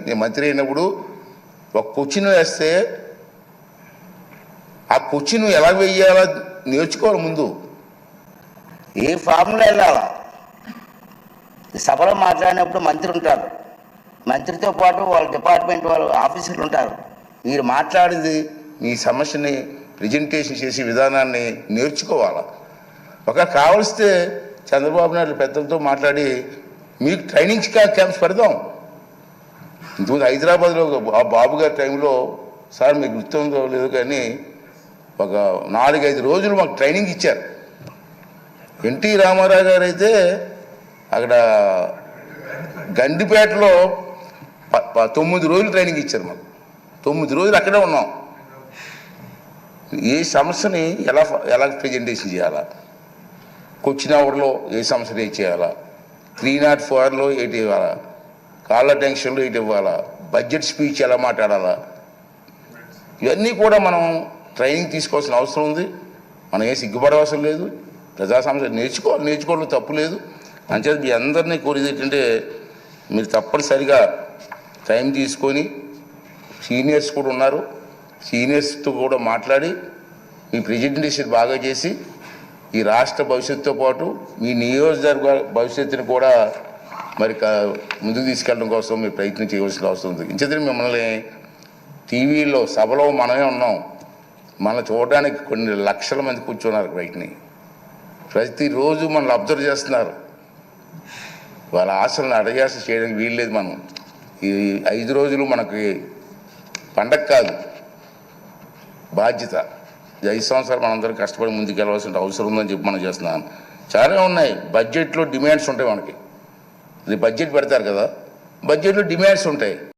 నేను మంత్రి అయినప్పుడు ఒక క్వశ్చన్ వేస్తే ఆ క్వశ్చన్ ఎలా వెయ్యాలో నేర్చుకోవాలి. ముందు ఏ ఫామ్లో వెళ్ళాలా? సభలో మాట్లాడినప్పుడు మంత్రి ఉంటారు, మంత్రితో పాటు వాళ్ళ డిపార్ట్మెంట్ వాళ్ళు ఆఫీసర్లు ఉంటారు. మీరు మాట్లాడింది మీ సమస్యని ప్రజెంటేషన్ చేసే విధానాన్ని నేర్చుకోవాలి. ఒక కావలిస్తే చంద్రబాబు నాయుడు పెద్దలతో మాట్లాడి మీకు ట్రైనింగ్ క్యాంప్స్ పెడదాం. ఇంతకుముందు హైదరాబాద్లో బాబు గారి టైంలో సార్ మీకు గుర్తుందో లేదు కానీ ఒక 4-5 రోజులు మాకు ట్రైనింగ్ ఇచ్చారు. ఎన్టీ రామారావు గారు అయితే అక్కడ గండిపేటలో 9 రోజులు ట్రైనింగ్ ఇచ్చారు మాకు. 9 రోజులు అక్కడే ఉన్నాం. ఏ సమస్యని ఎలా ప్రజెంటేషన్ చేయాలా, క్వశ్చన్ అవర్లో ఏ సమస్య రేజ్ చేయాలా, 304లో ఏంటి ఇవ్వాలా, కాళ్ళ టెన్షన్లో ఏంటి ఇవ్వాలా, బడ్జెట్ స్పీచ్ ఎలా మాట్లాడాలా, ఇవన్నీ కూడా మనం ట్రైనింగ్ తీసుకోవాల్సిన అవసరం ఉంది. మనం ఏ సిగ్గుపడవలసిన లేదు. ప్రజా సమస్య నేర్చుకోవడం తప్పు లేదు. అంచేది మీ అందరినీ కోరేది ఏంటంటే మీరు తప్పనిసరిగా టైం తీసుకొని సీనియర్స్ కూడా ఉన్నారు, సీనియర్స్తో కూడా మాట్లాడి మీ ప్రెజెంటేషన్ బాగా చేసి ఈ రాష్ట్ర భవిష్యత్తుతో పాటు మీ నియోజకవర్గ భవిష్యత్తుని కూడా మరి ముందుకు తీసుకెళ్ళడం కోసం మీరు ప్రయత్నం చేయవలసిన అవసరం ఉంది. ఇంచేత మిమ్మల్ని టీవీలో సభలో మనమే ఉన్నాం, మనం చూడడానికి కొన్ని లక్షల మంది కూర్చున్నారు బయటని. ప్రతిరోజు మనల్ని అబ్జర్వ్ చేస్తున్నారు. వాళ్ళ ఆశలను అడయాస చేయడానికి వీల్లేదు. మనం ఈ 5 రోజులు మనకి పండగ కాదు, బాధ్యత. 5 సంవత్సరాలు మనందరం కష్టపడి ముందుకెళ్ళవలసిన అవసరం ఉందని చెప్పి మనం చేస్తున్నాను. చాలా ఉన్నాయి. బడ్జెట్లో డిమాండ్స్ ఉంటాయి మనకి. ఇది బడ్జెట్ పెడతారు కదా, బడ్జెట్లో డిమాండ్స్ ఉంటాయి.